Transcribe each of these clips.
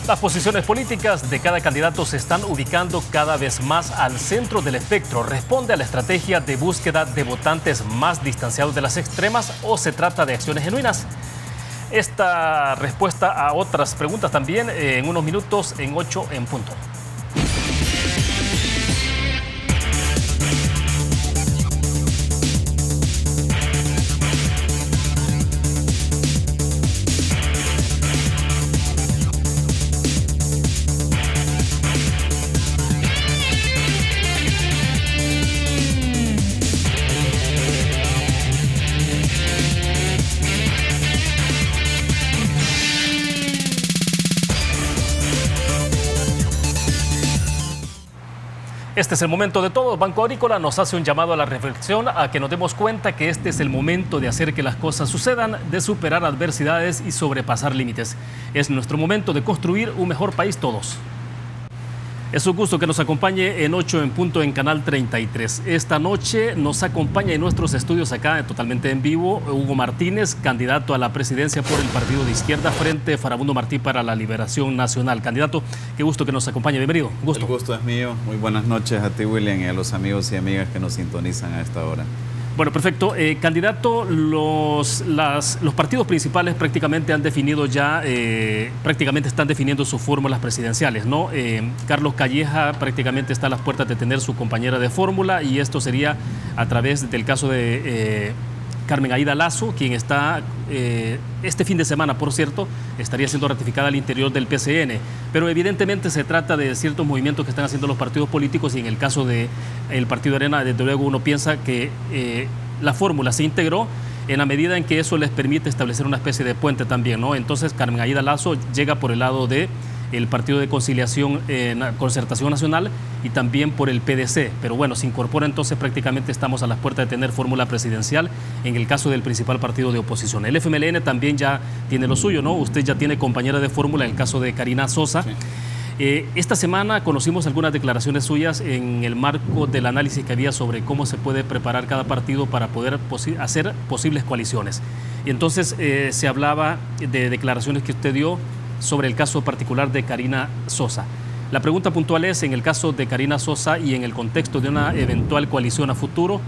Las posiciones políticas de cada candidato se están ubicando cada vez más al centro del espectro. ¿Responde a la estrategia de búsqueda de votantes más distanciados de las extremas o se trata de acciones genuinas? Esta respuesta a otras preguntas también en unos minutos en 8 en punto. Este es el momento de todo. Banco Agrícola nos hace un llamado a la reflexión, a que nos demos cuenta que este es el momento de hacer que las cosas sucedan, de superar adversidades y sobrepasar límites. Es nuestro momento de construir un mejor país todos. Es un gusto que nos acompañe en 8 en punto en Canal 33. Esta noche nos acompaña en nuestros estudios acá, totalmente en vivo, Hugo Martínez, candidato a la presidencia por el Partido de Izquierda frente a Farabundo Martí para la Liberación Nacional. Candidato, qué gusto que nos acompañe. Bienvenido. Gusto. El gusto es mío. Muy buenas noches a ti, William, y a los amigos y amigas que nos sintonizan a esta hora. Bueno, perfecto. Candidato, los partidos principales prácticamente han definido ya, prácticamente están definiendo sus fórmulas presidenciales, ¿no? Carlos Calleja prácticamente está a las puertas de tener su compañera de fórmula y esto sería a través del caso de Carmen Aída Lazo, quien está, este fin de semana, por cierto, estaría siendo ratificada al interior del PCN. Pero evidentemente se trata de ciertos movimientos que están haciendo los partidos políticos y en el caso del Partido Arena, desde luego uno piensa que la fórmula se integró en la medida en que eso les permite establecer una especie de puente también, ¿no? Entonces Carmen Aída Lazo llega por el lado de el Partido de Conciliación, Concertación Nacional y también por el PDC. Pero bueno, se incorpora entonces prácticamente estamos a las puertas de tener fórmula presidencial en el caso del principal partido de oposición. El FMLN también ya tiene lo suyo, ¿no? Usted ya tiene compañera de fórmula en el caso de Karina Sosa. Sí. Esta semana conocimos algunas declaraciones suyas en el marco del análisis que había sobre cómo se puede preparar cada partido para poder hacer posibles coaliciones. Y entonces se hablaba de declaraciones que usted dio sobre el caso particular de Karina Sosa. La pregunta puntual es, en el caso de Karina Sosa y en el contexto de una eventual coalición a futuro,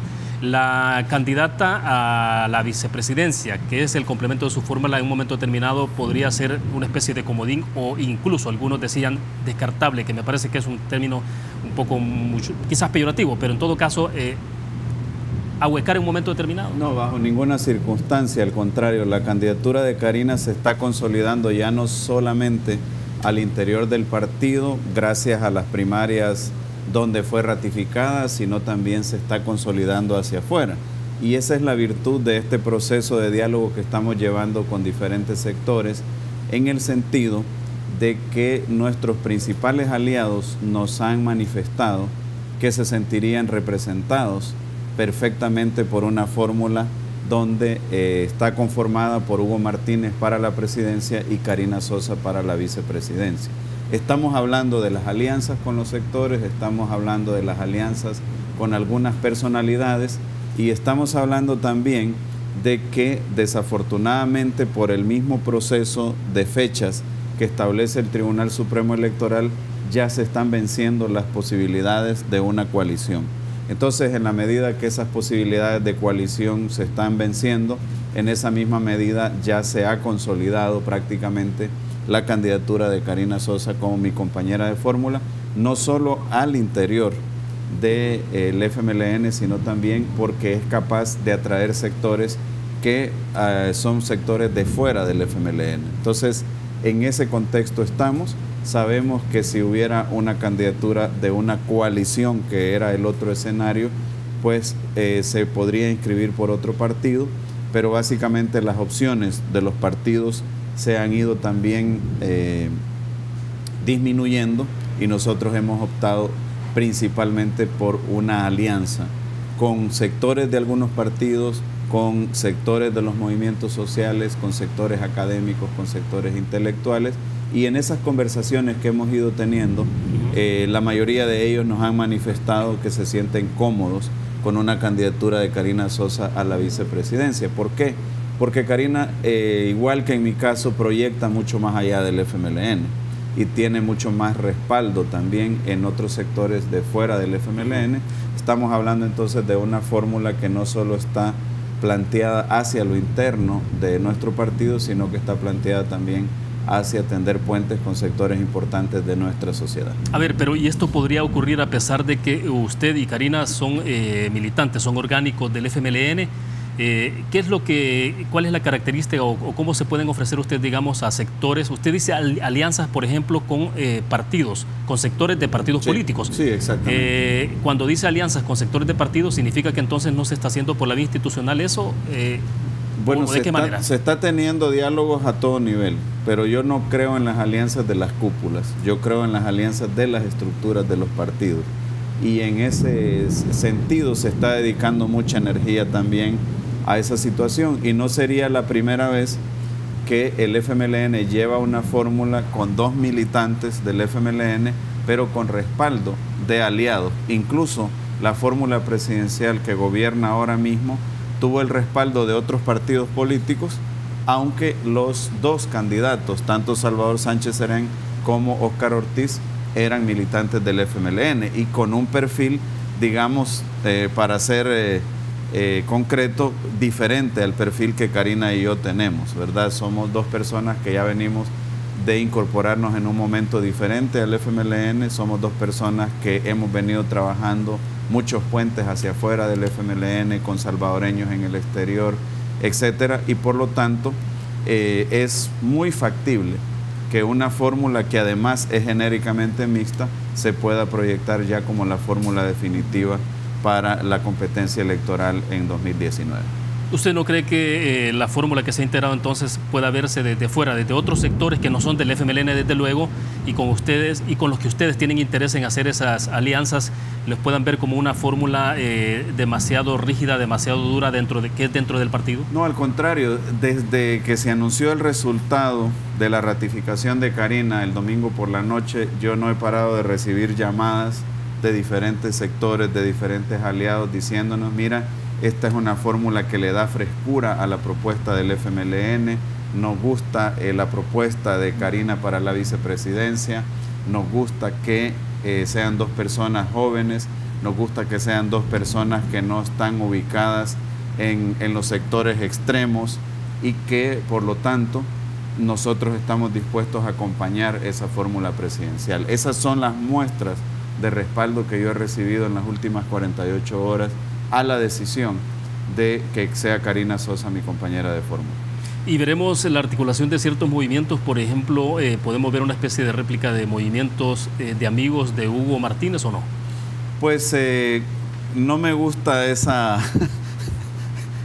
la candidata a la vicepresidencia, que es el complemento de su fórmula, en un momento determinado podría ser una especie de comodín o incluso algunos decían descartable, que me parece que es un término un poco quizás peyorativo, pero en todo caso ahuecar en un momento determinado. No, bajo ninguna circunstancia, al contrario, la candidatura de Karina se está consolidando ya no solamente al interior del partido, gracias a las primarias donde fue ratificada, sino también se está consolidando hacia afuera. Y esa es la virtud de este proceso de diálogo que estamos llevando con diferentes sectores, en el sentido de que nuestros principales aliados nos han manifestado que se sentirían representados perfectamente por una fórmula donde está conformada por Hugo Martínez para la presidencia y Karina Sosa para la vicepresidencia. Estamos hablando de las alianzas con los sectores, estamos hablando de las alianzas con algunas personalidades y estamos hablando también de que desafortunadamente por el mismo proceso de fechas que establece el Tribunal Supremo Electoral ya se están venciendo las posibilidades de una coalición. Entonces, en la medida que esas posibilidades de coalición se están venciendo, en esa misma medida ya se ha consolidado prácticamente la candidatura de Karina Sosa como mi compañera de fórmula, no solo al interior del FMLN, sino también porque es capaz de atraer sectores que son sectores de fuera del FMLN. Entonces, en ese contexto estamos. Sabemos que si hubiera una candidatura de una coalición, que era el otro escenario, pues se podría inscribir por otro partido, pero básicamente las opciones de los partidos se han ido también disminuyendo y nosotros hemos optado principalmente por una alianza con sectores de algunos partidos, con sectores de los movimientos sociales, con sectores académicos, con sectores intelectuales. Y en esas conversaciones que hemos ido teniendo, la mayoría de ellos nos han manifestado que se sienten cómodos con una candidatura de Karina Sosa a la vicepresidencia. ¿Por qué? Porque Karina, igual que en mi caso, proyecta mucho más allá del FMLN. y tiene mucho más respaldo también en otros sectores de fuera del FMLN. Estamos hablando entonces de una fórmula que no solo está planteada hacia lo interno de nuestro partido, sino que está planteada también hacia tender puentes con sectores importantes de nuestra sociedad. A ver, pero ¿y esto podría ocurrir a pesar de que usted y Karina son militantes, son orgánicos del FMLN? ¿Cuál es la característica o cómo se pueden ofrecer ustedes, digamos, a sectores? Usted dice alianzas, por ejemplo, con partidos, con sectores de partidos políticos. Sí, exactamente. Cuando dice alianzas con sectores de partidos, ¿significa que entonces no se está haciendo por la vía institucional eso? Bueno, ¿de qué manera? Se está teniendo diálogos a todo nivel, pero yo no creo en las alianzas de las cúpulas, yo creo en las alianzas de las estructuras de los partidos. Y en ese sentido se está dedicando mucha energía también a esa situación. Y no sería la primera vez que el FMLN lleva una fórmula con 2 militantes del FMLN, pero con respaldo de aliados. Incluso la fórmula presidencial que gobierna ahora mismo tuvo el respaldo de otros partidos políticos, aunque los 2 candidatos, tanto Salvador Sánchez Serén como Óscar Ortiz, eran militantes del FMLN y con un perfil, digamos, para ser concreto, diferente al perfil que Karina y yo tenemos, ¿verdad? Somos 2 personas que ya venimos de incorporarnos en un momento diferente al FMLN, somos 2 personas que hemos venido trabajando muchos puentes hacia afuera del FMLN, con salvadoreños en el exterior, etcétera, y por lo tanto es muy factible que una fórmula que además es genéricamente mixta se pueda proyectar ya como la fórmula definitiva para la competencia electoral en 2019. ¿Usted no cree que la fórmula que se ha integrado entonces pueda verse desde fuera, desde otros sectores que no son del FMLN desde luego, y con ustedes y con los que ustedes tienen interés en hacer esas alianzas, les puedan ver como una fórmula demasiado rígida, demasiado dura que es dentro del partido? No, al contrario, desde que se anunció el resultado de la ratificación de Karina el domingo por la noche, yo no he parado de recibir llamadas de diferentes sectores, de diferentes aliados, diciéndonos, mira, esta es una fórmula que le da frescura a la propuesta del FMLN, nos gusta la propuesta de Karina para la vicepresidencia, nos gusta que sean 2 personas jóvenes, nos gusta que sean 2 personas que no están ubicadas en los sectores extremos y que, por lo tanto, nosotros estamos dispuestos a acompañar esa fórmula presidencial. Esas son las muestras de respaldo que yo he recibido en las últimas 48 horas a la decisión de que sea Karina Sosa mi compañera de fórmula. Y veremos la articulación de ciertos movimientos, por ejemplo, ¿podemos ver una especie de réplica de movimientos de amigos de Hugo Martínez o no? Pues no me gusta ese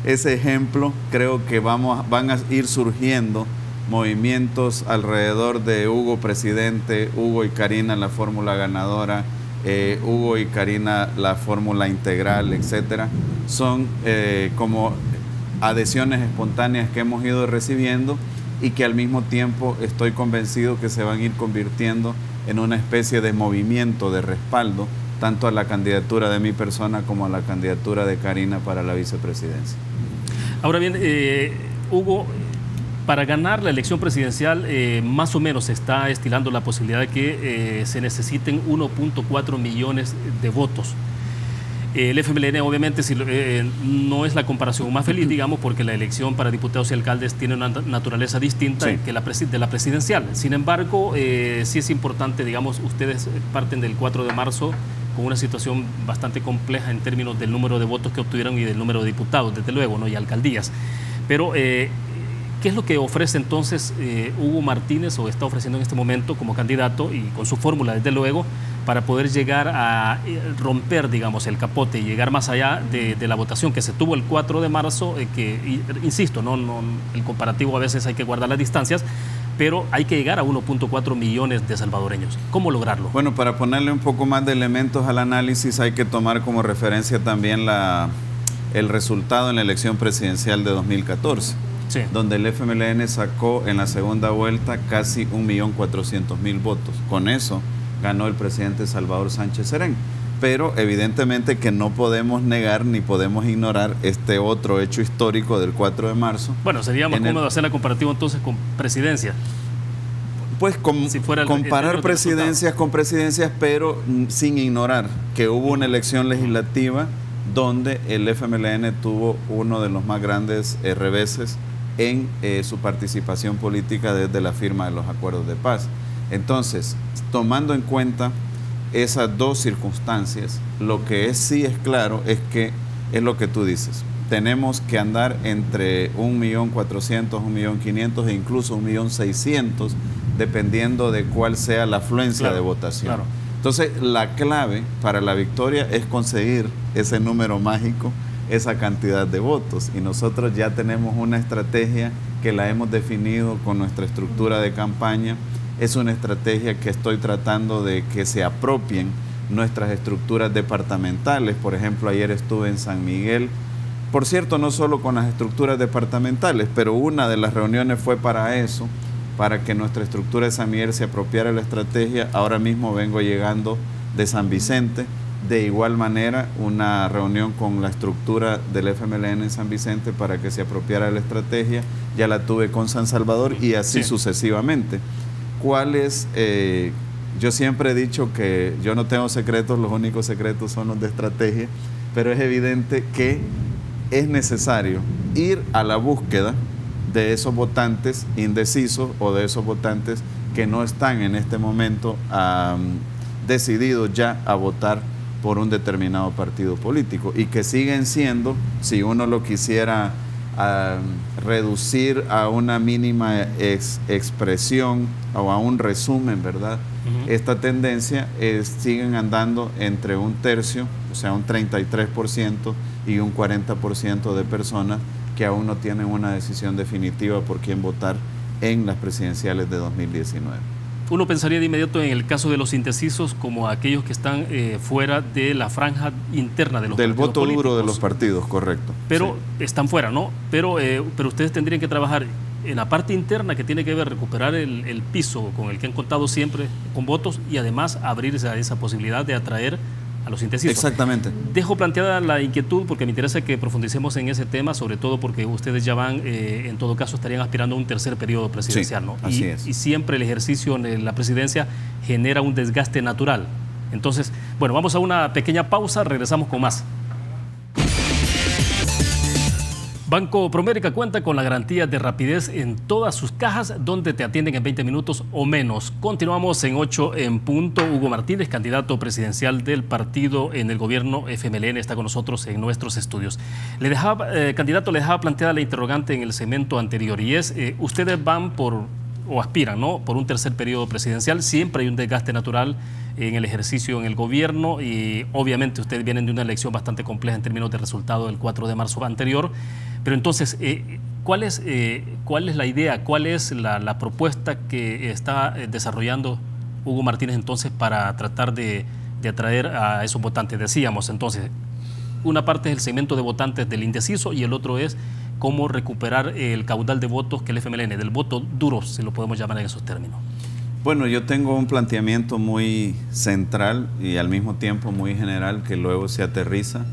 ejemplo. Creo que van a ir surgiendo movimientos alrededor de Hugo presidente, Hugo y Karina la fórmula ganadora, Hugo y Karina la fórmula integral, etcétera. Son como adhesiones espontáneas que hemos ido recibiendo y que al mismo tiempo estoy convencido que se van a ir convirtiendo en una especie de movimiento de respaldo tanto a la candidatura de mi persona como a la candidatura de Karina para la vicepresidencia. Ahora bien, Hugo, para ganar la elección presidencial, más o menos se está estilando la posibilidad de que se necesiten 1.4 millones de votos. El FMLN obviamente no es la comparación más feliz, digamos, porque la elección para diputados y alcaldes tiene una naturaleza distinta que de la presidencial. Sin embargo, sí es importante, digamos, ustedes parten del 4 de marzo con una situación bastante compleja en términos del número de votos que obtuvieron y del número de diputados, desde luego, ¿no? Y alcaldías. Pero, ¿qué es lo que ofrece entonces Hugo Martínez o está ofreciendo en este momento como candidato y con su fórmula, desde luego, para poder llegar a romper, digamos, el capote y llegar más allá de la votación que se tuvo el 4 de marzo, insisto, el comparativo a veces hay que guardar las distancias, pero hay que llegar a 1.4 millones de salvadoreños. ¿Cómo lograrlo? Bueno, para ponerle un poco más de elementos al análisis hay que tomar como referencia también el resultado en la elección presidencial de 2014. Sí. Donde el FMLN sacó en la segunda vuelta casi 1.400.000 votos. Con eso ganó el presidente Salvador Sánchez Serén. Pero evidentemente que no podemos negar ni podemos ignorar este otro hecho histórico del 4 de marzo. Bueno, sería más cómodo hacer la comparativa entonces con presidencia. pues comparar presidencias con presidencias, pero sin ignorar que hubo una elección legislativa donde el FMLN tuvo uno de los más grandes reveses en su participación política desde la firma de los acuerdos de paz. Entonces, tomando en cuenta esas dos circunstancias, lo que sí es claro es que es lo que tú dices. Tenemos que andar entre 1.400.000, 1.500.000 e incluso 1.600.000, dependiendo de cuál sea la afluencia de votación. Claro. Entonces, la clave para la victoria es conseguir ese número mágico, esa cantidad de votos. Y nosotros ya tenemos una estrategia que la hemos definido con nuestra estructura de campaña. Es una estrategia que estoy tratando de que se apropien nuestras estructuras departamentales. Por ejemplo, ayer estuve en San Miguel. Por cierto, no solo con las estructuras departamentales, pero una de las reuniones fue para eso, para que nuestra estructura de San Miguel se apropiara de la estrategia. Ahora mismo vengo llegando de San Vicente. De igual manera, una reunión con la estructura del FMLN en San Vicente para que se apropiara de la estrategia. Ya la tuve con San Salvador y así sucesivamente. ¿Cuál es? Yo siempre he dicho que yo no tengo secretos, los únicos secretos son los de estrategia, pero es evidente que es necesario ir a la búsqueda de esos votantes indecisos o de esos votantes que no están en este momento decididos ya a votar por un determinado partido político y que siguen siendo, si uno lo quisiera reducir a una mínima expresión o a un resumen, ¿verdad? Esta tendencia siguen andando entre un tercio, o sea, un 33% y un 40% de personas que aún no tienen una decisión definitiva por quién votar en las presidenciales de 2019. Uno pensaría de inmediato en el caso de los indecisos como aquellos que están fuera de la franja interna de los del partidos voto políticos. Duro de los partidos, correcto. Pero están fuera, ¿no? Pero ustedes tendrían que trabajar en la parte interna que tiene que ver recuperar el piso con el que han contado siempre con votos y además abrirse a esa posibilidad de atraer a los indecisos. Exactamente. Dejo planteada la inquietud porque me interesa que profundicemos en ese tema, sobre todo porque ustedes ya van, en todo caso, estarían aspirando a un tercer periodo presidencial, ¿no? Así es. Y siempre el ejercicio en la presidencia genera un desgaste natural. Entonces, bueno, vamos a una pequeña pausa, regresamos con más. Banco Promérica cuenta con la garantía de rapidez en todas sus cajas, donde te atienden en 20 minutos o menos. Continuamos en 8 en punto. Hugo Martínez, candidato presidencial del partido en el gobierno FMLN, está con nosotros en nuestros estudios. Candidato, le dejaba planteada la interrogante en el segmento anterior y es, ustedes van o aspiran, ¿no?, por un tercer periodo presidencial. Siempre hay un desgaste natural en el ejercicio en el gobierno y obviamente ustedes vienen de una elección bastante compleja en términos de resultado del 4 de marzo anterior. Pero entonces, ¿cuál es la idea, cuál es la propuesta que está desarrollando Hugo Martínez entonces para tratar de atraer a esos votantes? Decíamos entonces, una parte es el segmento de votantes del indeciso y el otro es cómo recuperar el caudal de votos que el FMLN, del voto duro, si lo podemos llamar en esos términos. Bueno, yo tengo un planteamiento muy central y al mismo tiempo muy general que luego se aterriza.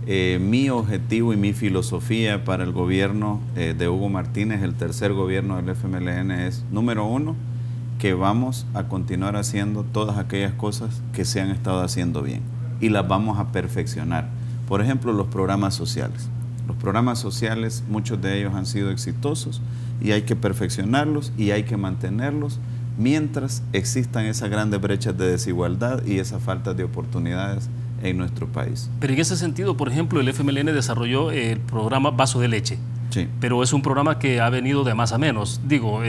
Mi objetivo y mi filosofía para el gobierno de Hugo Martínez, el tercer gobierno del FMLN, es, número uno, que vamos a continuar haciendo todas aquellas cosas que se han estado haciendo bien y las vamos a perfeccionar. Por ejemplo, los programas sociales. Los programas sociales, muchos de ellos han sido exitosos y hay que perfeccionarlos y hay que mantenerlos mientras existan esas grandes brechas de desigualdad y esa falta de oportunidades en nuestro país. Pero en ese sentido, por ejemplo, el FMLN desarrolló el programa Vaso de Leche. Sí. Pero es un programa que ha venido de más a menos. Digo,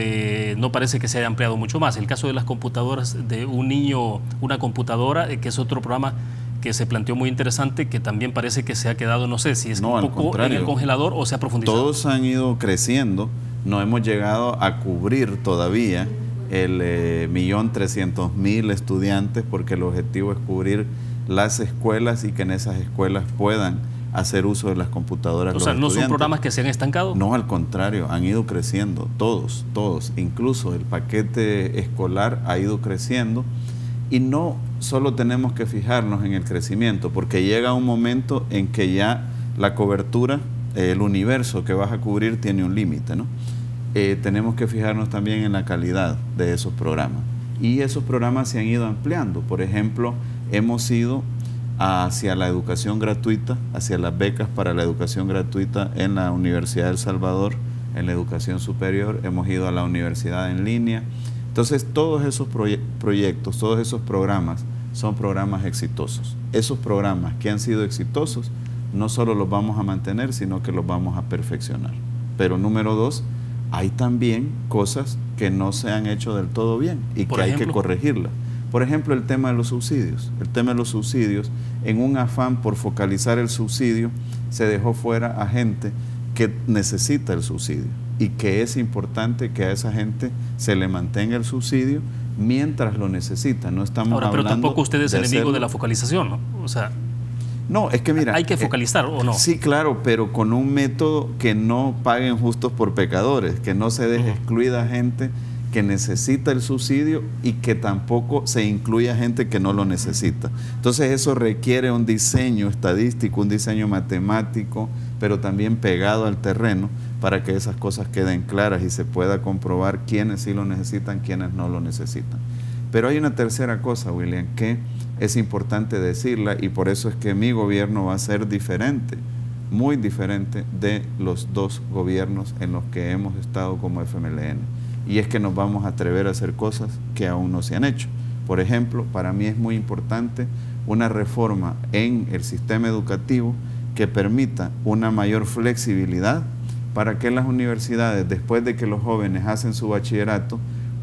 no parece que se haya ampliado mucho más. El caso de las computadoras, de un niño, una computadora, que es otro programa que se planteó muy interesante, que también parece que se ha quedado, no sé si es un poco en el congelador o se ha profundizado. Todos han ido creciendo, no hemos llegado a cubrir todavía el 1.300.000 estudiantes, porque el objetivo es cubrir las escuelas y que en esas escuelas puedan hacer uso de las computadoras. O sea, ¿no son programas que se han estancado? No, al contrario, han ido creciendo, todos. Incluso el paquete escolar ha ido creciendo y no solo tenemos que fijarnos en el crecimiento, porque llega un momento en que ya la cobertura, el universo que vas a cubrir tiene un límite, ¿no? tenemos que fijarnos también en la calidad de esos programas. Y esos programas se han ido ampliando. Por ejemplo, hemos ido hacia la educación gratuita, hacia las becas para la educación gratuita en la Universidad de El Salvador, en la educación superior, hemos ido a la universidad en línea. Entonces, todos esos proyectos, todos esos programas son programas exitosos. Esos programas que han sido exitosos, no solo los vamos a mantener, sino que los vamos a perfeccionar. Pero número 2, hay también cosas que no se han hecho del todo bien y que hay que corregirlas. Por ejemplo, el tema de los subsidios. El tema de los subsidios, en un afán por focalizar el subsidio, se dejó fuera a gente que necesita el subsidio y que es importante que a esa gente se le mantenga el subsidio mientras lo necesita. No estamos ahora, pero hablando tampoco usted es enemigo de la focalización, ¿no? O sea, no, es que mira, hay que focalizar, ¿o no? Sí, claro, pero con un método que no paguen justos por pecadores, que no se deje excluida gente que necesita el subsidio y que tampoco se incluya gente que no lo necesita. Entonces eso requiere un diseño estadístico, un diseño matemático, pero también pegado al terreno para que esas cosas queden claras y se pueda comprobar quiénes sí lo necesitan, quiénes no lo necesitan. Pero hay una tercera cosa, William, que es importante decirla, y por eso es que mi gobierno va a ser diferente, muy diferente de los 2 gobiernos en los que hemos estado como FMLN. Y es que nos vamos a atrever a hacer cosas que aún no se han hecho. Por ejemplo, para mí es muy importante una reforma en el sistema educativo que permita una mayor flexibilidad para que las universidades, después de que los jóvenes hacen su bachillerato,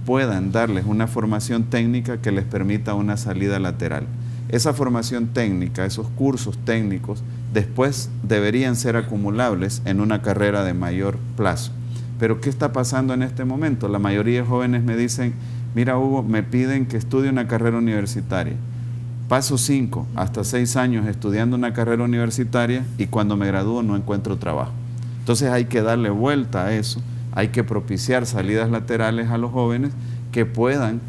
puedan darles una formación técnica que les permita una salida lateral. Esa formación técnica, esos cursos técnicos, después deberían ser acumulables en una carrera de mayor plazo. Pero ¿qué está pasando en este momento? La mayoría de jóvenes me dicen, mira Hugo, me piden que estudie una carrera universitaria. Paso 5 hasta 6 años estudiando una carrera universitaria y cuando me gradúo no encuentro trabajo. Entonces hay que darle vuelta a eso, hay que propiciar salidas laterales a los jóvenes que puedan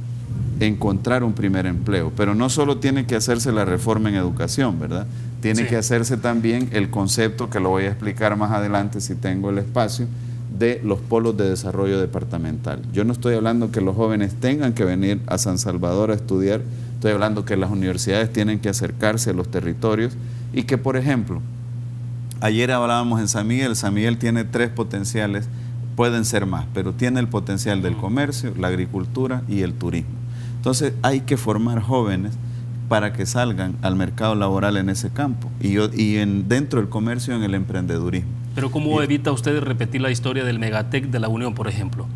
encontrar un primer empleo. Pero no solo tiene que hacerse la reforma en educación, ¿verdad? Tiene que hacerse también el concepto, que lo voy a explicar más adelante si tengo el espacio, de los polos de desarrollo departamental. Yo no estoy hablando que los jóvenes tengan que venir a San Salvador a estudiar, estoy hablando que las universidades tienen que acercarse a los territorios y que, por ejemplo, ayer hablábamos en San Miguel tiene 3 potenciales, pueden ser más, pero tiene el potencial del comercio, la agricultura y el turismo. Entonces hay que formar jóvenes para que salgan al mercado laboral en ese campo y dentro del comercio en el emprendedurismo. Pero ¿cómo evita usted repetir la historia del Megatec de la Unión, por ejemplo?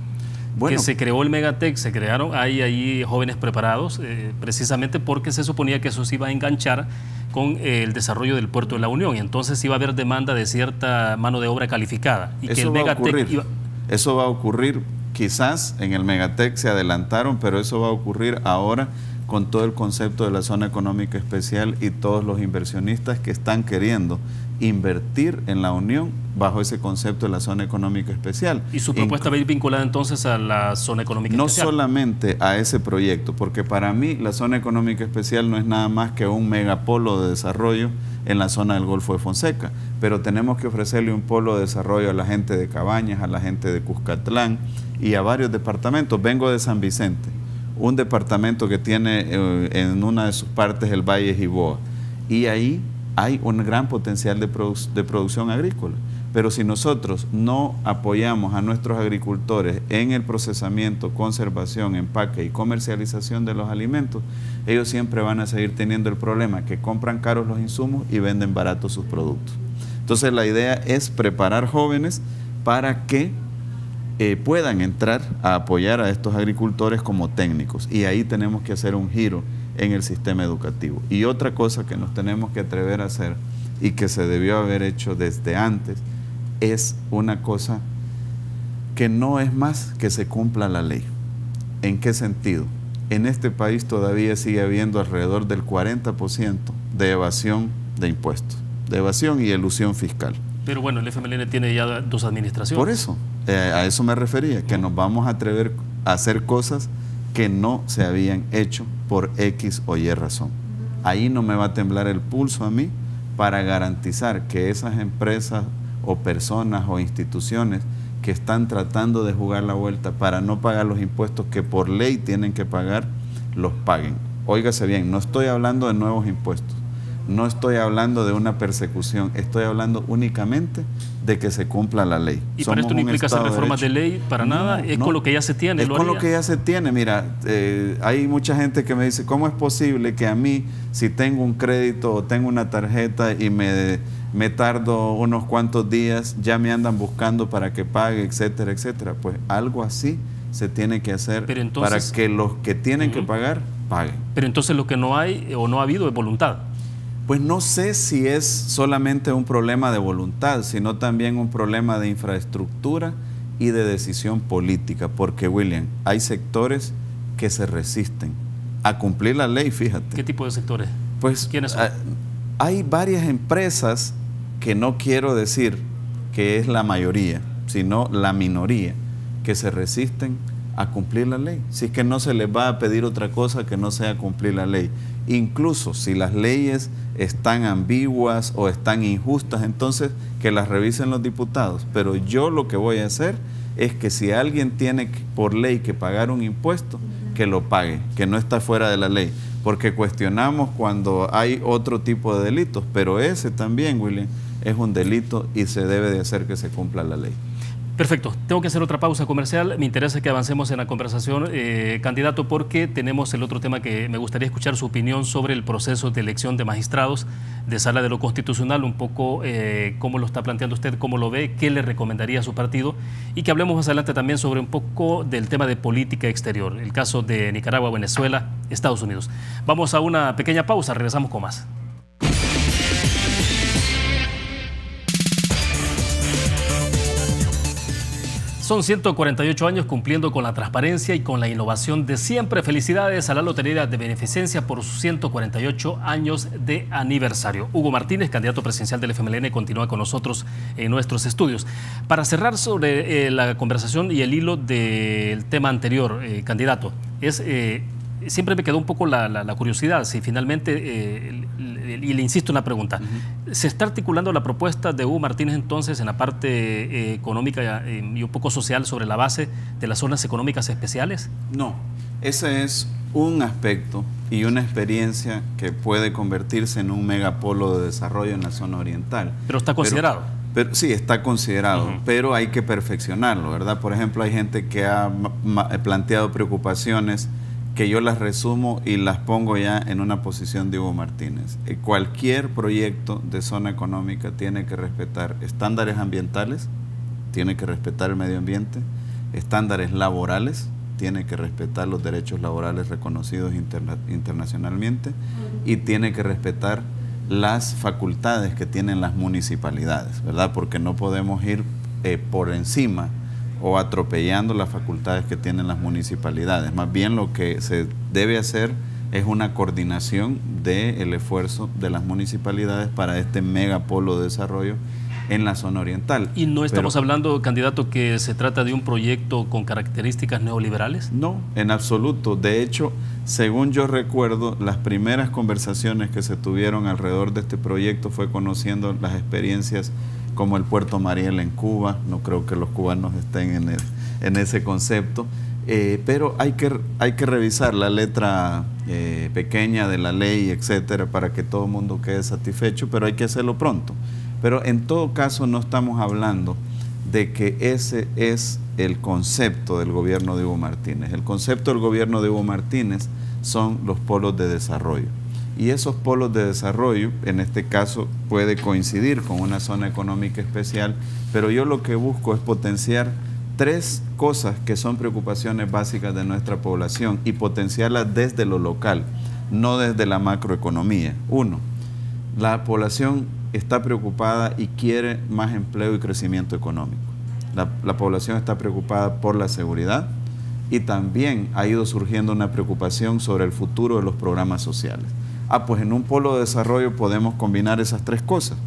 Bueno, que se creó el Megatec, se crearon, hay ahí jóvenes preparados, precisamente porque se suponía que eso se iba a enganchar con el desarrollo del puerto de la Unión, y entonces iba a haber demanda de cierta mano de obra calificada. Y que el Megatec eso va a ocurrir, quizás en el Megatec se adelantaron, pero eso va a ocurrir ahora con todo el concepto de la zona económica especial y todos los inversionistas que están queriendo invertir en la Unión bajo ese concepto de la zona económica especial. ¿Y su propuesta va a ir vinculada entonces a la zona económica especial? No solamente a ese proyecto, porque para mí la zona económica especial no es nada más que un megapolo de desarrollo en la zona del Golfo de Fonseca, pero tenemos que ofrecerle un polo de desarrollo a la gente de Cabañas, a la gente de Cuscatlán y a varios departamentos. Vengo de San Vicente, un departamento que tiene en una de sus partes el Valle Jiboa, y ahí hay un gran potencial de producción agrícola. Pero si nosotros no apoyamos a nuestros agricultores en el procesamiento, conservación, empaque y comercialización de los alimentos, ellos siempre van a seguir teniendo el problema que compran caros los insumos y venden baratos sus productos. Entonces la idea es preparar jóvenes para que puedan entrar a apoyar a estos agricultores como técnicos, y ahí tenemos que hacer un giro en el sistema educativo. Y otra cosa que nos tenemos que atrever a hacer y que se debió haber hecho desde antes es una cosa que no es más que se cumpla la ley. ¿En qué sentido? En este país todavía sigue habiendo alrededor del 40% de evasión de impuestos, de evasión y elusión fiscal. Pero bueno, el FMLN tiene ya 2 administraciones. Por eso, a eso me refería, que nos vamos a atrever a hacer cosas que no se habían hecho por X o Y razón. Ahí no me va a temblar el pulso a mí para garantizar que esas empresas o personas o instituciones que están tratando de jugar la vuelta para no pagar los impuestos que por ley tienen que pagar, los paguen. Óigase bien, no estoy hablando de nuevos impuestos, no estoy hablando de una persecución, estoy hablando únicamente de que se cumpla la ley. ¿Y para esto no implica hacer reformas de ley para nada? ¿Es con lo que ya se tiene? Es con lo que ya se tiene. Mira, hay mucha gente que me dice, ¿cómo es posible que a mí, si tengo un crédito o tengo una tarjeta y me tardo unos cuantos días, ya me andan buscando para que pague, etcétera, etcétera? Pues algo así se tiene que hacer para que los que tienen que pagar, paguen. Pero entonces lo que no hay o no ha habido es voluntad. Pues no sé si es solamente un problema de voluntad, sino también un problema de infraestructura y de decisión política, porque, William, hay sectores que se resisten a cumplir la ley, fíjate. ¿Qué tipo de sectores? Pues, ¿quiénes son? Hay varias empresas, que no quiero decir que es la mayoría, sino la minoría, que se resisten a cumplir la ley. Si es que no se les va a pedir otra cosa que no sea cumplir la ley. Incluso si las leyes están ambiguas o están injustas, entonces que las revisen los diputados. Pero yo lo que voy a hacer es que si alguien tiene por ley que pagar un impuesto, que lo pague, que no está fuera de la ley. Porque cuestionamos cuando hay otro tipo de delitos, pero ese también, William, es un delito y se debe de hacer que se cumpla la ley. Perfecto. Tengo que hacer otra pausa comercial. Me interesa que avancemos en la conversación, candidato, porque tenemos el otro tema que me gustaría escuchar su opinión sobre el proceso de elección de magistrados de Sala de lo Constitucional, un poco cómo lo está planteando usted, cómo lo ve, qué le recomendaría a su partido, y que hablemos más adelante también sobre un poco del tema de política exterior, el caso de Nicaragua, Venezuela, Estados Unidos. Vamos a una pequeña pausa, regresamos con más. Son 148 años cumpliendo con la transparencia y con la innovación de siempre. Felicidades a la Lotería de Beneficencia por sus 148 años de aniversario. Hugo Martínez, candidato presidencial del FMLN, continúa con nosotros en nuestros estudios. Para cerrar sobre la conversación y el hilo del tema anterior, candidato, siempre me quedó un poco la curiosidad, si finalmente, y le insisto en la pregunta, ¿se está articulando la propuesta de Hugo Martínez entonces en la parte económica y un poco social sobre la base de las zonas económicas especiales? No, ese es un aspecto y una experiencia que puede convertirse en un megapolo de desarrollo en la zona oriental. Pero está considerado. Pero sí, está considerado, pero hay que perfeccionarlo, ¿verdad? Por ejemplo, hay gente que ha planteado preocupaciones que yo las resumo y las pongo ya en una posición de Hugo Martínez. Cualquier proyecto de zona económica tiene que respetar estándares ambientales, tiene que respetar el medio ambiente, estándares laborales, tiene que respetar los derechos laborales reconocidos internacionalmente y tiene que respetar las facultades que tienen las municipalidades, ¿verdad? Porque no podemos ir por encima o atropellando las facultades que tienen las municipalidades. Más bien lo que se debe hacer es una coordinación del esfuerzo de las municipalidades para este megapolo de desarrollo en la zona oriental. ¿Y no estamos hablando, candidato, que se trata de un proyecto con características neoliberales? No, en absoluto. De hecho, según yo recuerdo, las primeras conversaciones que se tuvieron alrededor de este proyecto fue conociendo las experiencias como el Puerto Mariel en Cuba. No creo que los cubanos estén en ese concepto, pero hay que revisar la letra pequeña de la ley, etcétera, para que todo el mundo quede satisfecho, pero hay que hacerlo pronto. Pero en todo caso no estamos hablando de que ese es el concepto del gobierno de Hugo Martínez. El concepto del gobierno de Hugo Martínez son los polos de desarrollo. Y esos polos de desarrollo, en este caso, puede coincidir con una zona económica especial, pero yo lo que busco es potenciar tres cosas que son preocupaciones básicas de nuestra población y potenciarlas desde lo local, no desde la macroeconomía. Uno, la población está preocupada y quiere más empleo y crecimiento económico. La población está preocupada por la seguridad y también ha ido surgiendo una preocupación sobre el futuro de los programas sociales. Pues en un polo de desarrollo podemos combinar esas tres cosas.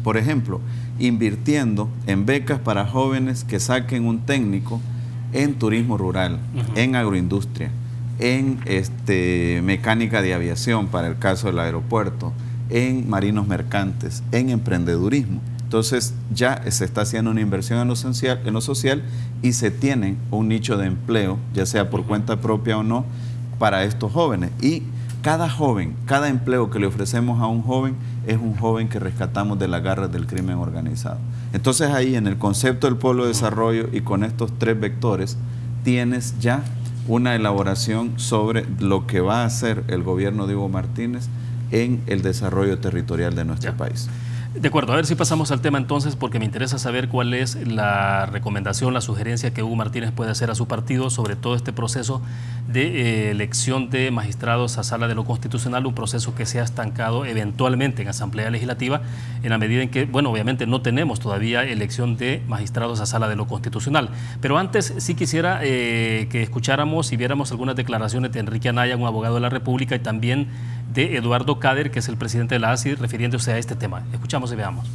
Por ejemplo, invirtiendo en becas para jóvenes que saquen un técnico en turismo rural, en agroindustria, en mecánica de aviación para el caso del aeropuerto, en marinos mercantes, en emprendedurismo. Entonces ya se está haciendo una inversión en lo social y se tiene un nicho de empleo, ya sea por cuenta propia o no, para estos jóvenes. Y cada joven, cada empleo que le ofrecemos a un joven es un joven que rescatamos de las garras del crimen organizado. Entonces ahí en el concepto del pueblo de desarrollo y con estos 3 vectores tienes ya una elaboración sobre lo que va a hacer el gobierno de Hugo Martínez en el desarrollo territorial de nuestro país. De acuerdo, a ver si pasamos al tema entonces, porque me interesa saber cuál es la recomendación, la sugerencia que Hugo Martínez puede hacer a su partido sobre todo este proceso de elección de magistrados a Sala de lo Constitucional, un proceso que se ha estancado eventualmente en Asamblea Legislativa, en la medida en que, bueno, obviamente no tenemos todavía elección de magistrados a Sala de lo Constitucional. Pero antes sí quisiera que escucháramos y viéramos algunas declaraciones de Enrique Anaya, un abogado de la República, y también de Eduardo Cader, que es el presidente de la ASI, refiriéndose a este tema. Escuchamos y veamos.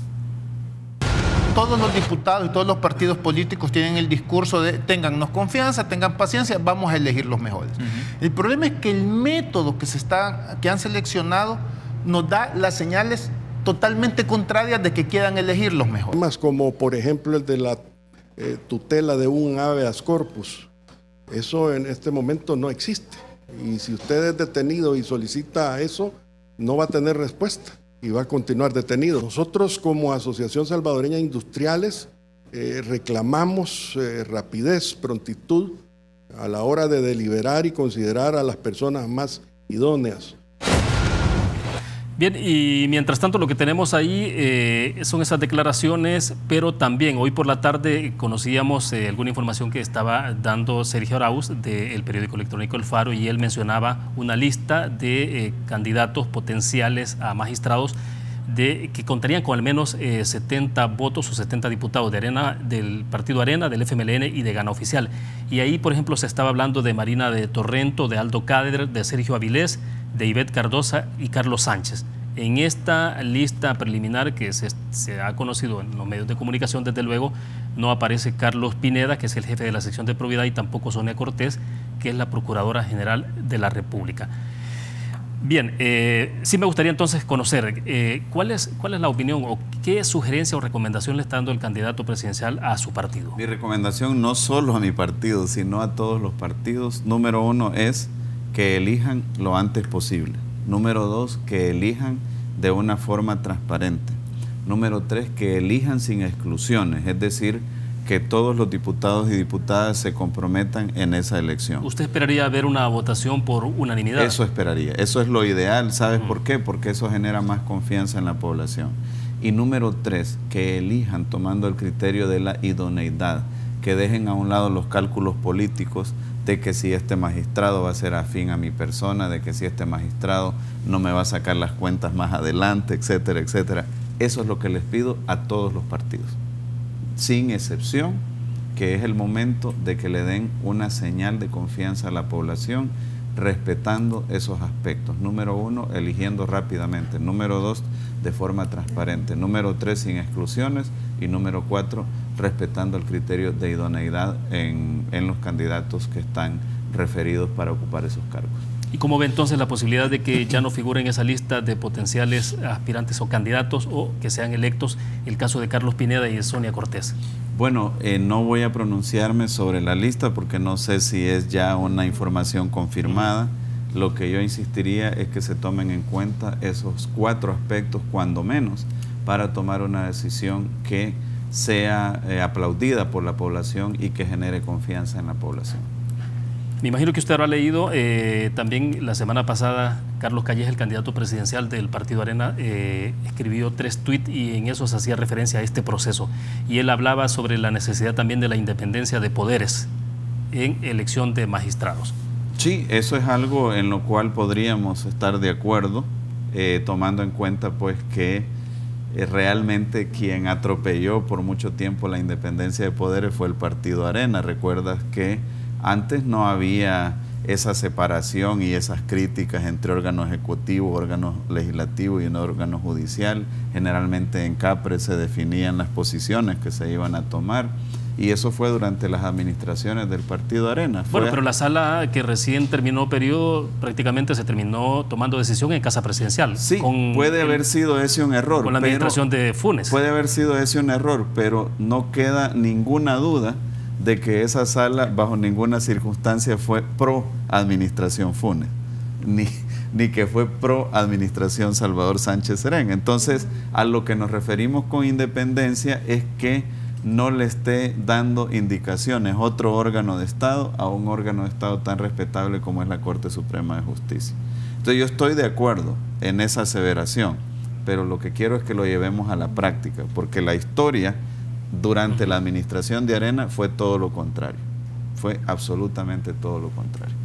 Todos los diputados y todos los partidos políticos tienen el discurso de téngannos confianza, tengan paciencia, vamos a elegir los mejores. El problema es que el método que han seleccionado nos da las señales totalmente contrarias de que quieran elegir los mejores. Temas como por ejemplo el de la tutela de un habeas corpus, eso en este momento no existe. Y si usted es detenido y solicita eso, no va a tener respuesta y va a continuar detenido. Nosotros como Asociación Salvadoreña de Industriales reclamamos rapidez, prontitud a la hora de deliberar y considerar a las personas más idóneas. Bien, y mientras tanto lo que tenemos ahí son esas declaraciones, pero también hoy por la tarde conocíamos alguna información que estaba dando Sergio Arauz del periódico electrónico El Faro, y él mencionaba una lista de candidatos potenciales a magistrados que contarían con al menos 70 votos o 70 diputados de Arena, del Partido Arena, del FMLN y de Gana Oficial. Y ahí, por ejemplo, se estaba hablando de Marina de Torrento, de Aldo Cader, de Sergio Avilés, de Ivette Cardosa y Carlos Sánchez. En esta lista preliminar que se ha conocido en los medios de comunicación, desde luego, no aparece Carlos Pineda, que es el jefe de la sección de probidad, y tampoco Sonia Cortés, que es la Procuradora General de la República. Bien, sí me gustaría entonces conocer cuál es la opinión o qué sugerencia o recomendación le está dando el candidato presidencial a su partido. Mi recomendación no solo a mi partido, sino a todos los partidos. Número 1 es que elijan lo antes posible. Número 2, que elijan de una forma transparente. Número 3, que elijan sin exclusiones, es decir, que todos los diputados y diputadas se comprometan en esa elección. ¿Usted esperaría ver una votación por unanimidad? Eso esperaría, eso es lo ideal. ¿Sabes por qué? Porque eso genera más confianza en la población. Y número 3, que elijan tomando el criterio de la idoneidad, que dejen a un lado los cálculos políticos de que si este magistrado va a ser afín a mi persona, de que si este magistrado no me va a sacar las cuentas más adelante, etcétera, etcétera. Eso es lo que les pido a todos los partidos, sin excepción, que es el momento de que le den una señal de confianza a la población, respetando esos aspectos. Número 1, eligiendo rápidamente. Número 2, de forma transparente. Número 3, sin exclusiones. Y número 4, respetando el criterio de idoneidad en los candidatos que están referidos para ocupar esos cargos. ¿Y cómo ve entonces la posibilidad de que ya no figure en esa lista de potenciales aspirantes o candidatos, o que sean electos el caso de Carlos Pineda y de Sonia Cortés? Bueno, no voy a pronunciarme sobre la lista porque no sé si es ya una información confirmada. Lo que yo insistiría es que se tomen en cuenta esos 4 aspectos, cuando menos, para tomar una decisión que sea aplaudida por la población y que genere confianza en la población. Me imagino que usted habrá leído también la semana pasada, Carlos Calleja, el candidato presidencial del Partido Arena, escribió 3 tuits y en esos hacía referencia a este proceso. Y él hablaba sobre la necesidad también de la independencia de poderes en elección de magistrados. Sí, eso es algo en lo cual podríamos estar de acuerdo, tomando en cuenta pues que realmente quien atropelló por mucho tiempo la independencia de poderes fue el Partido Arena. Recuerdas que antes no había esa separación y esas críticas entre órgano ejecutivo, órgano legislativo y un órgano judicial. Generalmente en CAPRE se definían las posiciones que se iban a tomar. y eso fue durante las administraciones del Partido Arena. Bueno, pero la sala que recién terminó periodo prácticamente se terminó tomando decisión en Casa Presidencial. Sí, puede haber sido ese un error. Con la administración de Funes. Puede haber sido ese un error, pero no queda ninguna duda de que esa sala bajo ninguna circunstancia fue pro administración Funes, ni que fue pro administración Salvador Sánchez Serén. Entonces, a lo que nos referimos con independencia es que no le esté dando indicaciones otro órgano de Estado a un órgano de Estado tan respetable como es la Corte Suprema de Justicia. Entonces, yo estoy de acuerdo en esa aseveración, pero lo que quiero es que lo llevemos a la práctica, porque la historia durante la administración de Arena fue todo lo contrario, fue absolutamente todo lo contrario.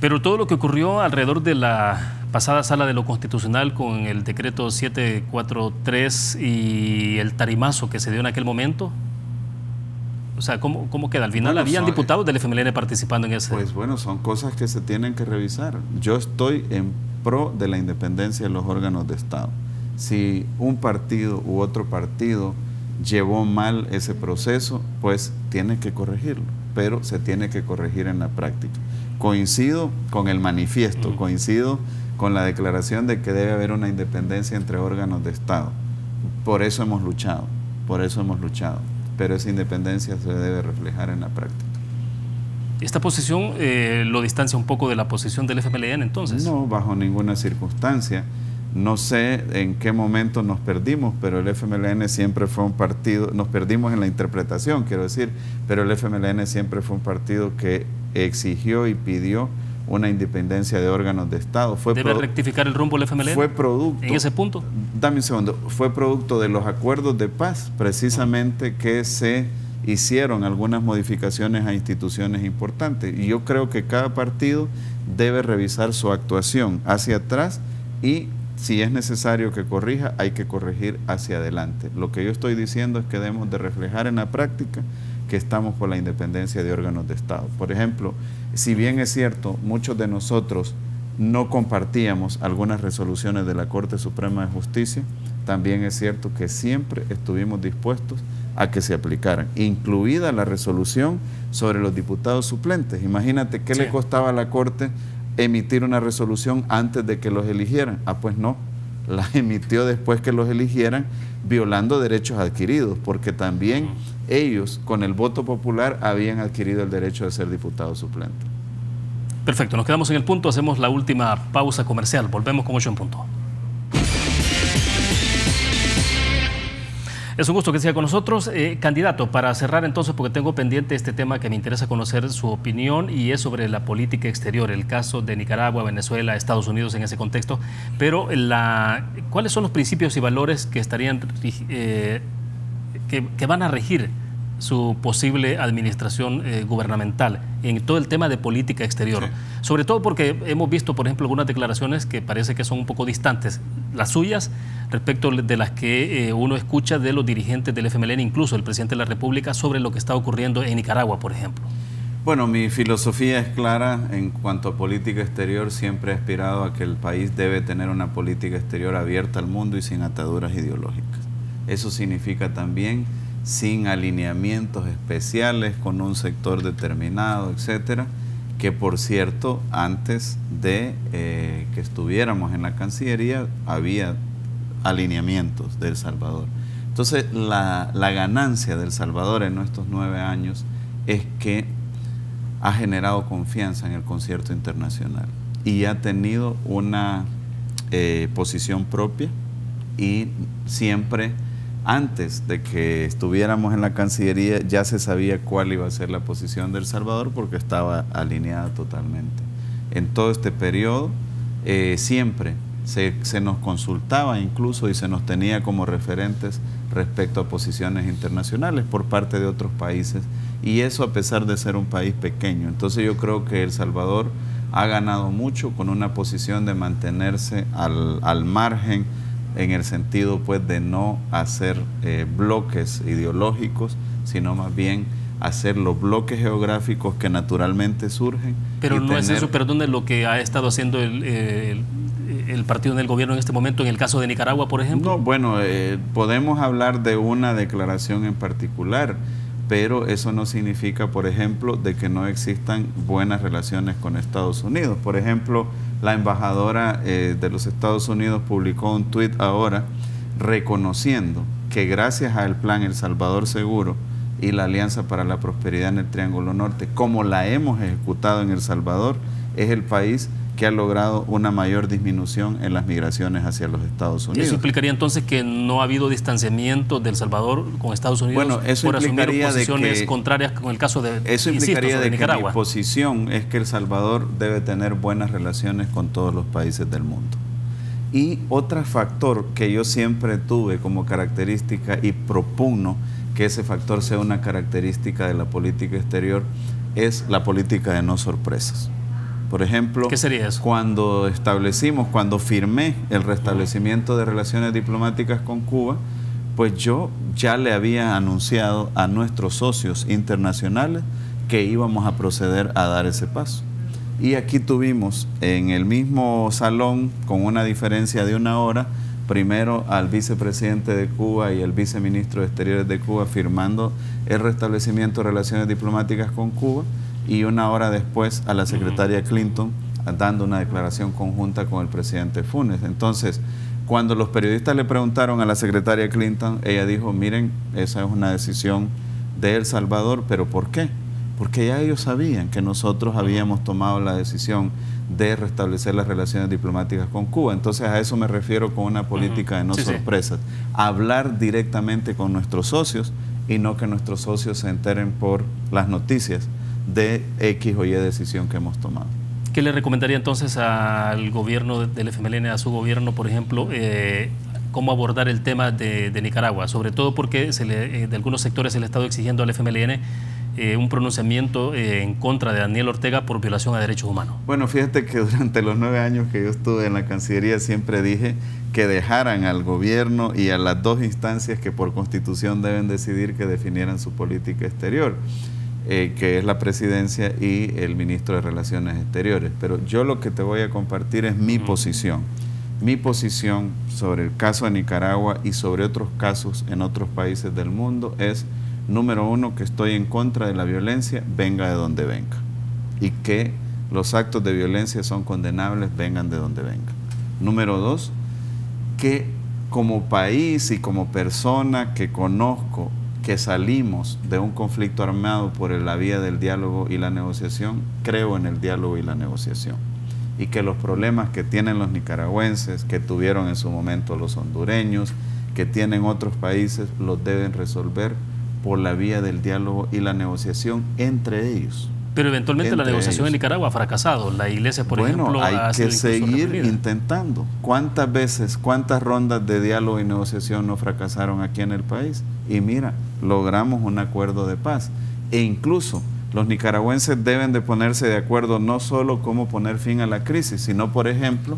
Pero todo lo que ocurrió alrededor de la pasada sala de lo constitucional con el decreto 743 y el tarimazo que se dio en aquel momento, o sea, ¿cómo queda? Al final, bueno, habían diputados del FMLN participando en ese... Pues bueno, son cosas que se tienen que revisar. Yo estoy en pro de la independencia de los órganos de Estado. Si un partido u otro partido llevó mal ese proceso, pues tiene que corregirlo, pero se tiene que corregir en la práctica. Coincido con el manifiesto, coincido con la declaración de que debe haber una independencia entre órganos de Estado. Por eso hemos luchado, pero esa independencia se debe reflejar en la práctica. ¿Esta posición lo distancia un poco de la posición del FMLN entonces? No, bajo ninguna circunstancia. No sé en qué momento nos perdimos, pero el FMLN siempre fue un partido, nos perdimos en la interpretación, quiero decir, pero el FMLN siempre fue un partido que exigió y pidió una independencia de órganos de Estado. ¿Debe rectificar el rumbo el FMLN? Fue producto... ¿En ese punto? Dame un segundo. Fue producto de los acuerdos de paz, precisamente, que se hicieron algunas modificaciones a instituciones importantes. Y yo creo que cada partido debe revisar su actuación hacia atrás y, si es necesario que corrija, hay que corregir hacia adelante. Lo que yo estoy diciendo es que debemos de reflejar en la práctica que estamos por la independencia de órganos de Estado. Por ejemplo, si bien es cierto, muchos de nosotros no compartíamos algunas resoluciones de la Corte Suprema de Justicia, también es cierto que siempre estuvimos dispuestos a que se aplicaran, incluida la resolución sobre los diputados suplentes. Imagínate qué le costaba a la Corte emitir una resolución antes de que los eligieran. Ah, pues no, la emitió después que los eligieran, violando derechos adquiridos, porque también ellos, con el voto popular, habían adquirido el derecho de ser diputado suplente. Perfecto, nos quedamos en el punto, hacemos la última pausa comercial, volvemos con 8 en punto. Es un gusto que siga con nosotros. Candidato, para cerrar entonces, porque tengo pendiente este tema que me interesa conocer su opinión y es sobre la política exterior, el caso de Nicaragua, Venezuela, Estados Unidos en ese contexto, pero ¿cuáles son los principios y valores que estarían que van a regir su posible administración gubernamental en todo el tema de política exterior? Sí. Sobre todo porque hemos visto, por ejemplo, algunas declaraciones que parece que son un poco distantes, las suyas, respecto de las que uno escucha de los dirigentes del FMLN, incluso el presidente de la República, sobre lo que está ocurriendo en Nicaragua, por ejemplo. Bueno, mi filosofía es clara en cuanto a política exterior. Siempre he aspirado a que el país debe tener una política exterior abierta al mundo y sin ataduras ideológicas. Eso significa también sin alineamientos especiales con un sector determinado, etcétera, que por cierto, antes de que estuviéramos en la Cancillería, había alineamientos de El Salvador. Entonces, la ganancia de El Salvador en estos 9 años es que ha generado confianza en el concierto internacional y ha tenido una posición propia, y siempre antes de que estuviéramos en la Cancillería ya se sabía cuál iba a ser la posición de El Salvador porque estaba alineada totalmente. En todo este periodo siempre se nos consultaba incluso y se nos tenía como referentes respecto a posiciones internacionales por parte de otros países, y eso a pesar de ser un país pequeño. Entonces yo creo que El Salvador ha ganado mucho con una posición de mantenerse al margen, en el sentido pues de no hacer bloques ideológicos, sino más bien hacer los bloques geográficos que naturalmente surgen. Pero no es eso, perdón, lo que ha estado haciendo el partido en el gobierno en este momento, en el caso de Nicaragua, por ejemplo. No, bueno, podemos hablar de una declaración en particular, pero eso no significa, por ejemplo, de que no existan buenas relaciones con Estados Unidos. Por ejemplo, la embajadora de los Estados Unidos publicó un tuit ahora reconociendo que gracias al plan El Salvador Seguro y la Alianza para la Prosperidad en el Triángulo Norte, como la hemos ejecutado en El Salvador, es el país que ha logrado una mayor disminución en las migraciones hacia los Estados Unidos. ¿Eso implicaría entonces que no ha habido distanciamiento de El Salvador con Estados Unidos por asumir posiciones contrarias con el caso de Eso implicaría de Nicaragua? Que mi posición es que El Salvador debe tener buenas relaciones con todos los países del mundo. Y otro factor que yo siempre tuve como característica y propugno que ese factor sea una característica de la política exterior es la política de no sorpresas. Por ejemplo, ¿qué sería eso? Cuando firmé el restablecimiento de relaciones diplomáticas con Cuba, pues yo ya le había anunciado a nuestros socios internacionales que íbamos a proceder a dar ese paso. Y aquí tuvimos en el mismo salón, con una diferencia de 1 hora, primero al vicepresidente de Cuba y el viceministro de Exteriores de Cuba firmando el restablecimiento de relaciones diplomáticas con Cuba, y 1 hora después a la secretaria Clinton dando una declaración conjunta con el presidente Funes. Entonces, cuando los periodistas le preguntaron a la secretaria Clinton, ella dijo, miren, esa es una decisión de El Salvador, ¿pero por qué? Porque ya ellos sabían que nosotros habíamos tomado la decisión de restablecer las relaciones diplomáticas con Cuba. Entonces, a eso me refiero con una política de no sorpresas. Hablar directamente con nuestros socios y no que nuestros socios se enteren por las noticias de X o Y decisión que hemos tomado. ¿Qué le recomendaría entonces al gobierno del FMLN, a su gobierno, por ejemplo, cómo abordar el tema de Nicaragua? Sobre todo porque de algunos sectores se le ha estado exigiendo al FMLN un pronunciamiento en contra de Daniel Ortega por violación a derechos humanos. Bueno, fíjate que durante los 9 años que yo estuve en la Cancillería siempre dije que dejaran al gobierno y a las 2 instancias que por constitución deben decidir que definieran su política exterior, que es la presidencia y el ministro de Relaciones Exteriores. Pero yo lo que te voy a compartir es mi posición. Mi posición sobre el caso de Nicaragua y sobre otros casos en otros países del mundo es, número 1, que estoy en contra de la violencia, venga de donde venga. Y que los actos de violencia son condenables, vengan de donde vengan. Número 2, que como país y como persona que conozco que salimos de un conflicto armado por la vía del diálogo y la negociación, creo en el diálogo y la negociación. Y que los problemas que tienen los nicaragüenses, que tuvieron en su momento los hondureños, que tienen otros países, los deben resolver por la vía del diálogo y la negociación entre ellos. Pero eventualmente la negociación en Nicaragua ha fracasado. La iglesia, por ejemplo, hay ha que sido seguir intentando. ¿Cuántas veces, cuántas rondas de diálogo y negociación no fracasaron aquí en el país? Y mira, logramos un acuerdo de paz. E incluso los nicaragüenses deben de ponerse de acuerdo no solo cómo poner fin a la crisis, sino, por ejemplo,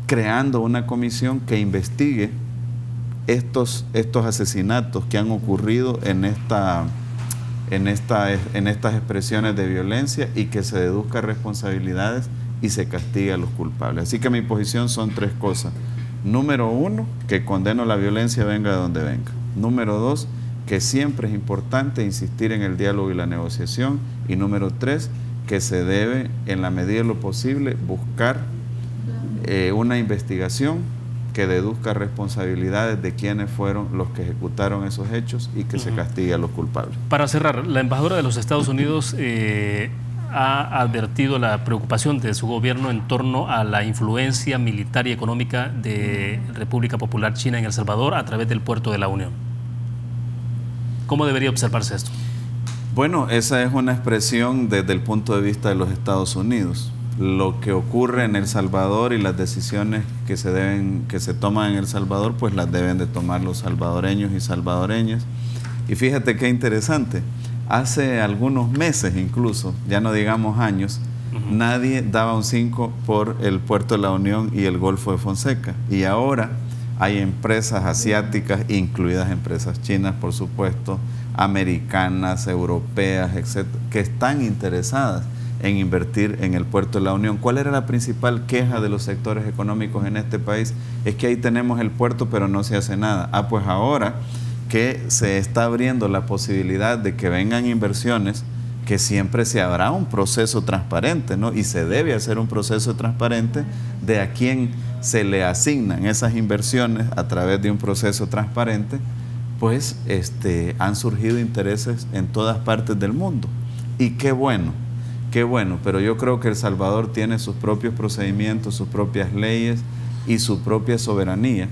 creando una comisión que investigue estos asesinatos que han ocurrido en estas expresiones de violencia y que se deduzca responsabilidades y se castigue a los culpables. Así que mi posición son 3 cosas. Número 1, que condeno la violencia venga de donde venga. Número 2, que siempre es importante insistir en el diálogo y la negociación. Y número 3, que se debe, en la medida de lo posible, buscar una investigación que deduzca responsabilidades de quienes fueron los que ejecutaron esos hechos y que se castigue a los culpables. Para cerrar, la embajadora de los Estados Unidos ha advertido la preocupación de su gobierno en torno a la influencia militar y económica de República Popular China en El Salvador a través del puerto de la Unión. ¿Cómo debería observarse esto? Bueno, esa es una expresión desde el punto de vista de los Estados Unidos. Lo que ocurre en El Salvador y las decisiones que se toman en El Salvador, pues las deben de tomar los salvadoreños y salvadoreñas. Y fíjate qué interesante, hace algunos meses incluso, ya no digamos años, nadie daba un 5 por el puerto de la Unión y el Golfo de Fonseca. Y ahora hay empresas asiáticas, incluidas empresas chinas, por supuesto, americanas, europeas, etcétera, que están interesadas en invertir en el puerto de la Unión. ¿Cuál era la principal queja de los sectores económicos en este país? Es que ahí tenemos el puerto, pero no se hace nada. Pues ahora que se está abriendo la posibilidad de que vengan inversiones, que siempre se habrá un proceso transparente, ¿no? Y se debe hacer un proceso transparente de a quién se le asignan esas inversiones a través de un proceso transparente. Pues han surgido intereses en todas partes del mundo. Y qué bueno, pero yo creo que El Salvador tiene sus propios procedimientos, sus propias leyes y su propia soberanía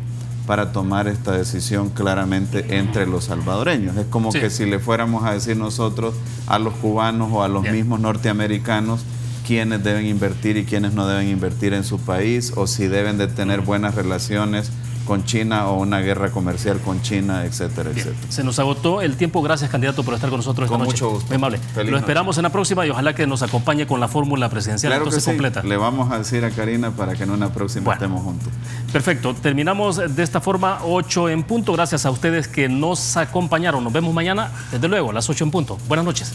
para tomar esta decisión claramente entre los salvadoreños. Es como que si le fuéramos a decir nosotros a los cubanos o a los mismos norteamericanos quiénes deben invertir y quiénes no deben invertir en su país, o si deben de tener buenas relaciones con China o una guerra comercial con China, etcétera, etcétera. Se nos agotó el tiempo. Gracias, candidato, por estar con nosotros esta noche. Con mucho gusto. Muy amable. Lo esperamos en la próxima y ojalá que nos acompañe con la fórmula presidencial. Claro entonces que sí. Completa. Le vamos a decir a Karina para que en una próxima estemos juntos. Perfecto. Terminamos de esta forma, 8 en punto. Gracias a ustedes que nos acompañaron. Nos vemos mañana, desde luego, a las 8 en punto. Buenas noches.